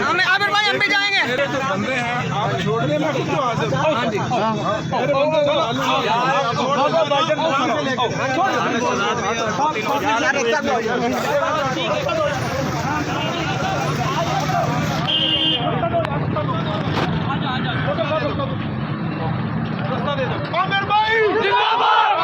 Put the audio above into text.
हमें आबिर भाई हम भी जाएंगे। मेरे जो बंदे हैं आप छोड़ने में खुद को हाजिर। हाँ जी मेरे बंदे आमिर भाई जिंदाबाद।